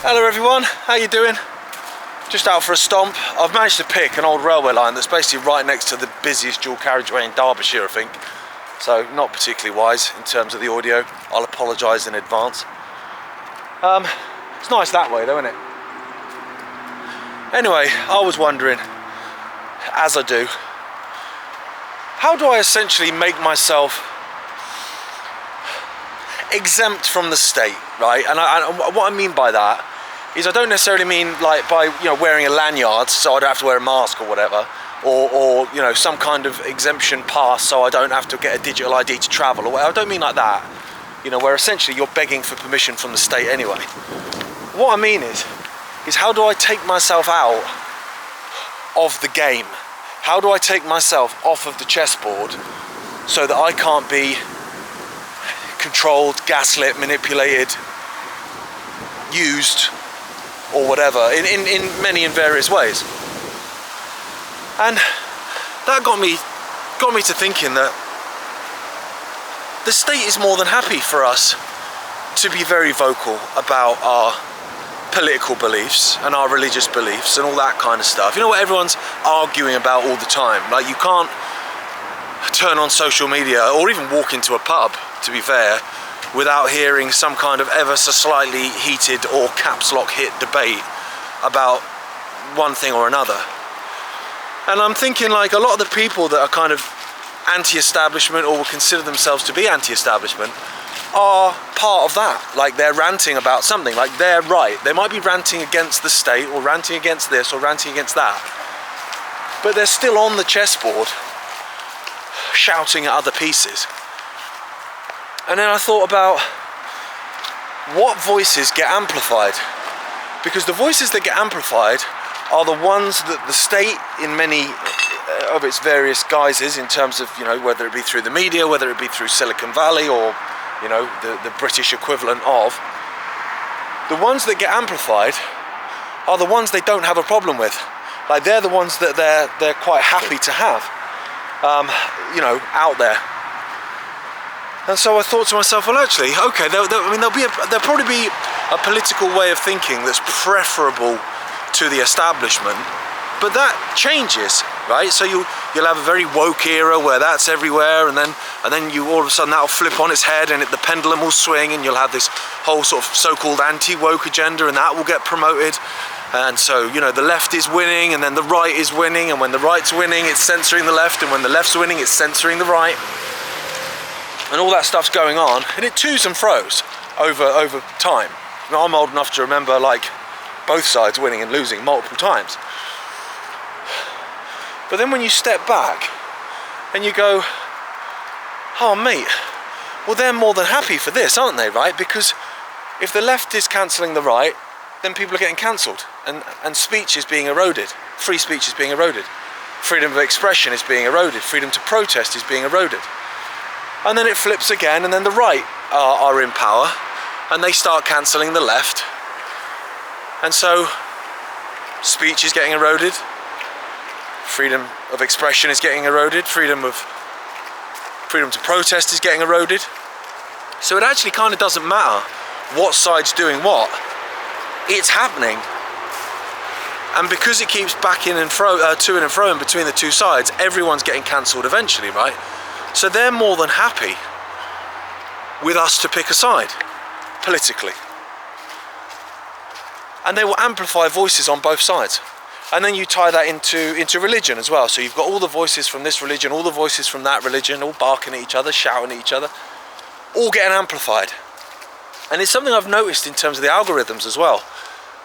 Hello everyone, how you doing? Just out for a stomp. I've managed to pick an old railway line that's basically right next to the busiest dual carriageway in Derbyshire, I think. So not particularly wise in terms of the audio. I'll apologise in advance. It's nice that way though, isn't it? Anyway, I was wondering, as I do, how do I essentially make myself exempt from the state, right? And what I mean by that is I don't necessarily mean like by wearing a lanyard so I don't have to wear a mask or whatever, or some kind of exemption pass so I don't have to get a digital ID to travel or whatever. I don't mean like that, where essentially you're begging for permission from the state anyway. What I mean is how do I take myself out of the game? How do I take myself off of the chessboard so that I can't be controlled, gaslit, manipulated, used, or whatever, in many and various ways? And that got me to thinking that the state is more than happy for us to be very vocal about our political beliefs and our religious beliefs and all that kind of stuff. You know what everyone's arguing about all the time? Like, you can't turn on social media or even walk into a pub, to be fair, without hearing some kind of ever so slightly heated or caps lock hit debate about one thing or another. And I'm thinking, like, a lot of the people that are kind of anti-establishment or will consider themselves to be anti-establishment are part of that. Like, they're ranting about something, like they're right. They might be ranting against the state or ranting against this or ranting against that, but they're still on the chessboard shouting at other pieces. And then I thought about what voices get amplified, because the voices that get amplified are the ones that the state, in many of its various guises, in terms of, whether it be through the media, whether it be through Silicon Valley or, the British equivalent of, the ones that get amplified are the ones they don't have a problem with. Like, they're the ones that they're quite happy to have, out there. And so I thought to myself, well, actually, okay, there'll probably be a political way of thinking that's preferable to the establishment, but that changes, right? So you'll have a very woke era where that's everywhere, and then you all of a sudden that'll flip on its head, and the pendulum will swing, and you'll have this whole sort of so-called anti-woke agenda, and that will get promoted. And so, the left is winning, and then the right is winning, and when the right's winning, it's censoring the left, and when the left's winning, it's censoring the right. And all that stuff's going on, and it twos and fro's over time. Now, I'm old enough to remember, like, both sides winning and losing multiple times. But then when you step back and you go, oh mate, well, they're more than happy for this, aren't they, right? Because if the left is cancelling the right, then people are getting cancelled, and speech is being eroded. Free speech is being eroded. Freedom of expression is being eroded. Freedom to protest is being eroded. And then it flips again, and then the right are in power, and they start cancelling the left. And so speech is getting eroded. Freedom of expression is getting eroded. Freedom to protest is getting eroded. So it actually kind of doesn't matter what side's doing what. It's happening. And because it keeps to and fro in between the two sides, everyone's getting cancelled eventually, right? So they're more than happy with us to pick a side, politically. And they will amplify voices on both sides. And then you tie that into religion as well. So you've got all the voices from this religion, all the voices from that religion, all barking at each other, shouting at each other, all getting amplified. And it's something I've noticed in terms of the algorithms as well.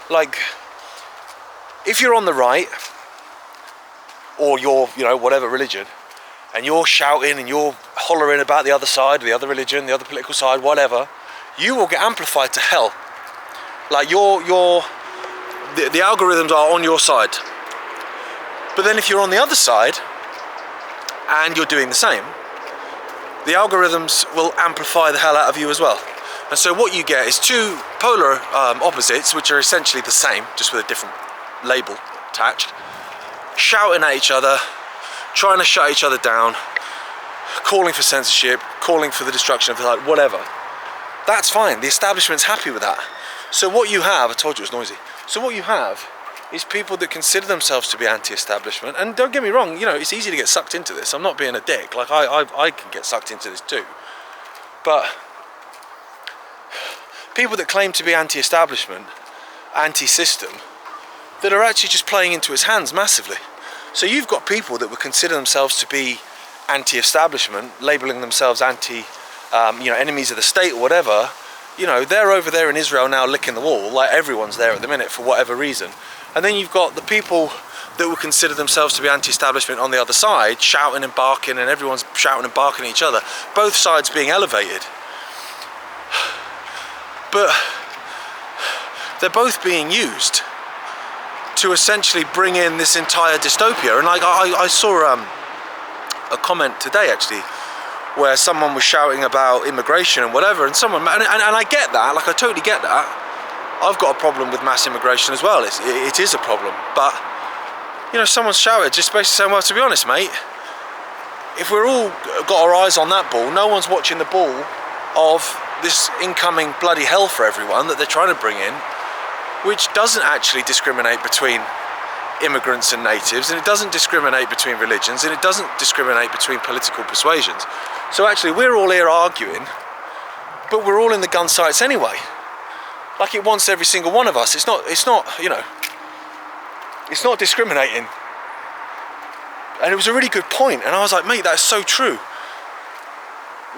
Like, if you're on the right, or you're, whatever religion, and you're shouting and you're hollering about the other side, the other religion, the other political side, whatever, you will get amplified to hell. Like, the algorithms are on your side. But then if you're on the other side and you're doing the same, the algorithms will amplify the hell out of you as well. And so what you get is two polar opposites, which are essentially the same, just with a different label attached, shouting at each other, trying to shut each other down, calling for censorship, calling for the destruction of the light, whatever. That's fine. The establishment's happy with that. So what you have, I told you it was noisy. So what you have is people that consider themselves to be anti-establishment. And don't get me wrong, you know, it's easy to get sucked into this. I'm not being a dick. Like, I can get sucked into this too. But people that claim to be anti-establishment, anti-system, that are actually just playing into its hands massively. So you've got people that would consider themselves to be anti-establishment, labelling themselves enemies of the state or whatever. You know, they're over there in Israel now licking the wall, like everyone's there at the minute for whatever reason. And then you've got the people that would consider themselves to be anti-establishment on the other side, shouting and barking, and everyone's shouting and barking at each other. Both sides being elevated. But they're both being used to essentially bring in this entire dystopia. And like I saw a comment today actually, where someone was shouting about immigration and whatever, and I get that, like I totally get that. I've got a problem with mass immigration as well. It is a problem, but you know, someone shouted just basically saying, well, to be honest, mate, if we're all got our eyes on that ball, no one's watching the ball of this incoming bloody hell for everyone that they're trying to bring in, which doesn't actually discriminate between immigrants and natives, and it doesn't discriminate between religions, and it doesn't discriminate between political persuasions. So actually we're all here arguing, but we're all in the gun sights anyway. Like, it wants every single one of us. It's not, you know, it's not discriminating. And it was a really good point, and I was like, mate, that's so true.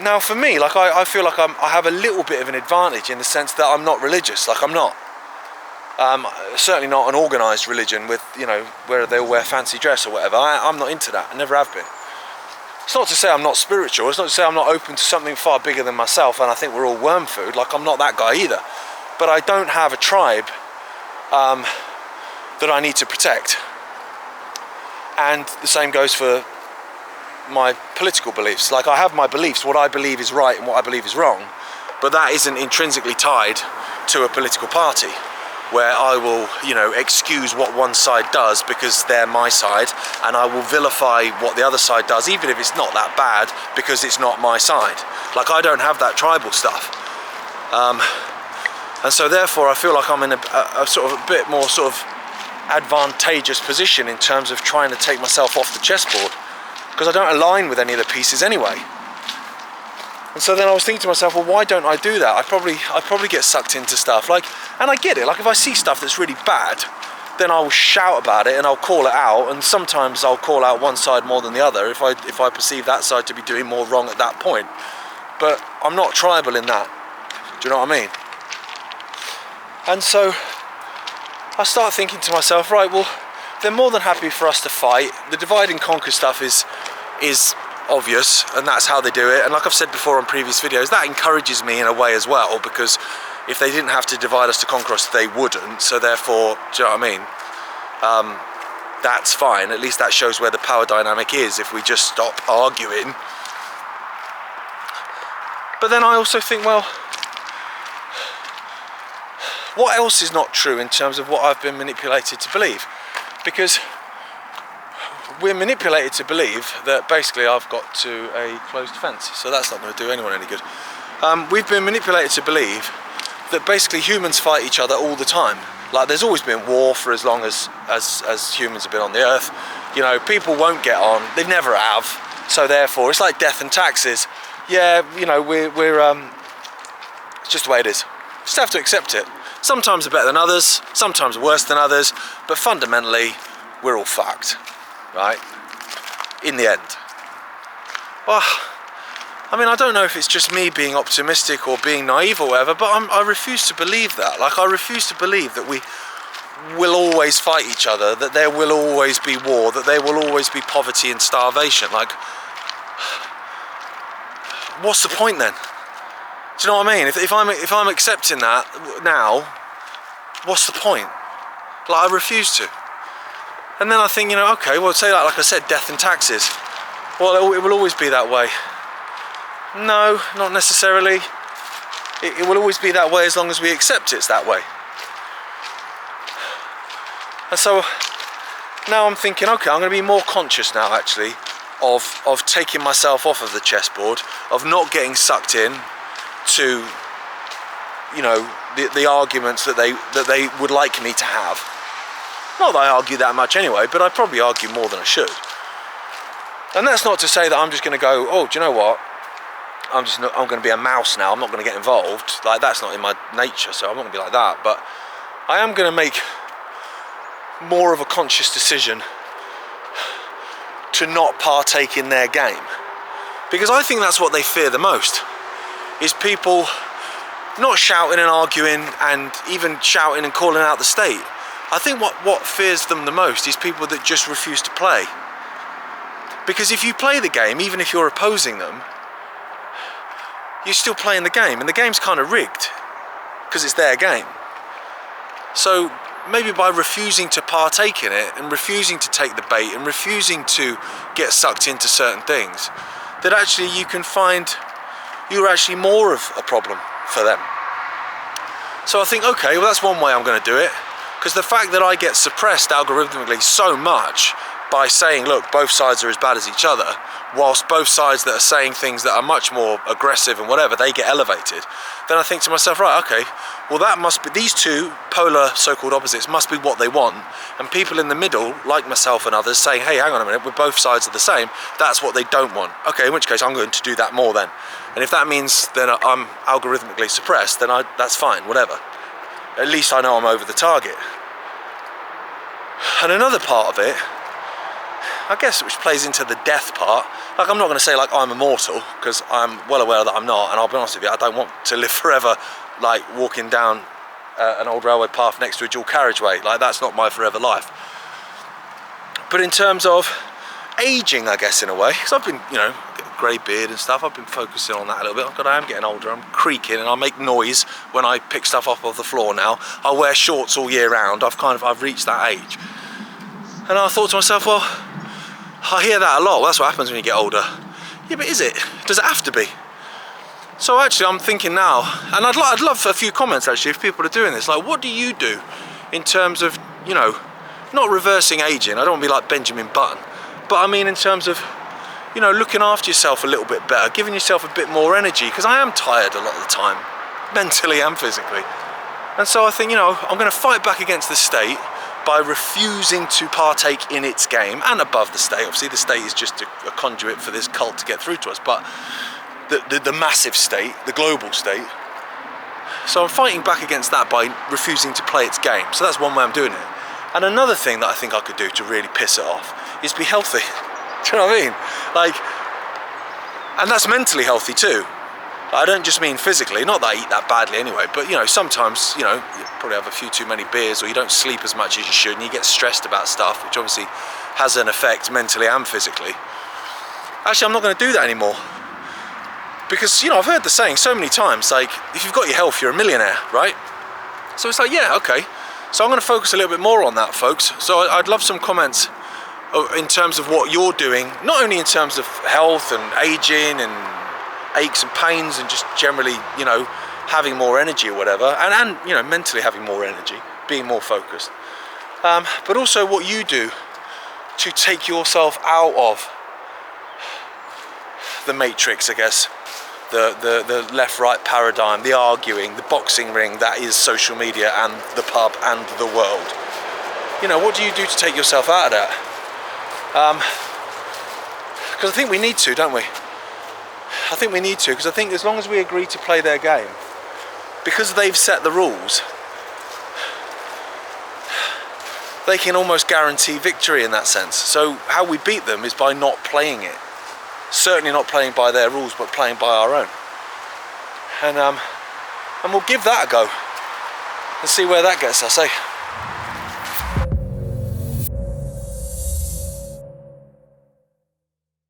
Now for me, like I feel like I have a little bit of an advantage in the sense that I'm not religious. Like, I'm not. Certainly not an organised religion with, you know, where they all wear fancy dress or whatever. I'm not into that. I never have been. It's not to say I'm not spiritual. It's not to say I'm not open to something far bigger than myself, and I think we're all worm food. Like, I'm not that guy either. But I don't have a tribe that I need to protect. And the same goes for my political beliefs. Like, I have my beliefs, what I believe is right and what I believe is wrong, but that isn't intrinsically tied to a political party, where I will, you know, excuse what one side does because they're my side, and I will vilify what the other side does, even if it's not that bad, because it's not my side. Like, I don't have that tribal stuff. And so therefore I feel like I'm in a sort of a bit more sort of advantageous position in terms of trying to take myself off the chessboard, because I don't align with any of the pieces anyway. And so then I was thinking to myself, well, why don't I do that? I probably get sucked into stuff, like, and I get it, like, if I see stuff that's really bad, then I will shout about it and I'll call it out, and sometimes I'll call out one side more than the other if I perceive that side to be doing more wrong at that point. But I'm not tribal in that. Do you know what I mean? And so I start thinking to myself, right, well, they're more than happy for us to fight. The divide and conquer stuff is obvious, and that's how they do it. And like I've said before on previous videos, that encourages me in a way as well, because if they didn't have to divide us to conquer us, they wouldn't. So therefore, do you know what I mean? That's fine. At least that shows where the power dynamic is if we just stop arguing. But then I also think, well, what else is not true in terms of what I've been manipulated to believe? Because we're manipulated to believe that basically I've got to a closed fence, so that's not going to do anyone any good. We've been manipulated to believe that basically humans fight each other all the time. Like, there's always been war for as long as humans have been on the earth. You know, people won't get on, they never have, so therefore it's like death and taxes. Yeah, you know, we're it's just the way it is. Just have to accept it. Sometimes they're better than others, sometimes worse than others, but fundamentally we're all fucked, right? In the end. Well, I mean, I don't know if it's just me being optimistic or being naive or whatever, but I refuse to believe that. Like, I refuse to believe that we will always fight each other, that there will always be war, that there will always be poverty and starvation. Like, what's the point then? Do you know what I mean? If I'm accepting that now, what's the point? Like, I refuse to. And then I think, you know, okay, well, say that, like I said, death and taxes. Well, it will always be that way. No, not necessarily. It will always be that way as long as we accept it's that way. And so now I'm thinking, okay, I'm going to be more conscious now, actually, of taking myself off of the chessboard, of not getting sucked in to you know, the arguments that they would like me to have. Not that I argue that much anyway, but I probably argue more than I should. And that's not to say that I'm just going to go, oh, do you know what? I'm going to be a mouse now. I'm not going to get involved. Like, that's not in my nature, so I'm not going to be like that. But I am going to make more of a conscious decision to not partake in their game, because I think that's what they fear the most, is people not shouting and arguing and even shouting and calling out the state. I think what fears them the most is people that just refuse to play. Because if you play the game, even if you're opposing them, you're still playing the game, and the game's kind of rigged because it's their game. So maybe by refusing to partake in it and refusing to take the bait and refusing to get sucked into certain things, that actually you can find you're actually more of a problem for them. So I think, okay, well, that's one way I'm going to do it, because the fact that I get suppressed algorithmically so much by saying, look, both sides are as bad as each other, whilst both sides that are saying things that are much more aggressive and whatever, they get elevated, then I think to myself, right, okay, well, that must be, these two polar so-called opposites must be what they want, and people in the middle, like myself and others, saying, hey, hang on a minute, we're both sides are the same, that's what they don't want. Okay, in which case I'm going to do that more then. And if that means then I'm algorithmically suppressed, then that's fine, whatever. At least I know I'm over the target. And another part of it, I guess, which plays into the death part, like, I'm not going to say like I'm immortal, because I'm well aware that I'm not, and I'll be honest with you, I don't want to live forever like walking down an old railway path next to a dual carriageway. Like, that's not my forever life. But in terms of aging, I guess, in a way, because I've been, you know, grey beard and stuff, I've been focusing on that a little bit. God, I am getting older, I'm creaking, and I make noise when I pick stuff up off the floor now. I wear shorts all year round. I've reached that age. And I thought to myself, well, I hear that a lot. Well, that's what happens when you get older. Yeah, but is it? Does it have to be? So actually, I'm thinking now, and I'd love a few comments actually if people are doing this. Like, what do you do in terms of, you know, not reversing aging? I don't want to be like Benjamin Button, but I mean in terms of, you know, looking after yourself a little bit better, giving yourself a bit more energy, because I am tired a lot of the time, mentally and physically. And so I think, you know, I'm going to fight back against the state by refusing to partake in its game, and above the state. Obviously the state is just a conduit for this cult to get through to us, but the massive state, the global state. So I'm fighting back against that by refusing to play its game. So that's one way I'm doing it. And another thing that I think I could do to really piss it off is be healthy. Do you know what I mean? Like, and that's mentally healthy too. I don't just mean physically, not that I eat that badly anyway, but, you know, sometimes, you know, you probably have a few too many beers, or you don't sleep as much as you should, and you get stressed about stuff, which obviously has an effect mentally and physically. Actually, I'm not going to do that anymore. Because, you know, I've heard the saying so many times, like, if you've got your health, you're a millionaire, right? So it's like, yeah, okay. So I'm going to focus a little bit more on that, folks. So I'd love some comments in terms of what you're doing, not only in terms of health and aging and aches and pains and just generally, you know, having more energy or whatever, and you know, mentally having more energy, being more focused, but also what you do to take yourself out of the matrix, I guess, the left-right paradigm, the arguing, the boxing ring that is social media and the pub and the world. You know, what do you do to take yourself out of that? Because I think we need to, don't we? I think we need to, because I think as long as we agree to play their game, because they've set the rules, they can almost guarantee victory in that sense. So how we beat them is by not playing it. Certainly not playing by their rules, but playing by our own. And we'll give that a go and see where that gets us, eh?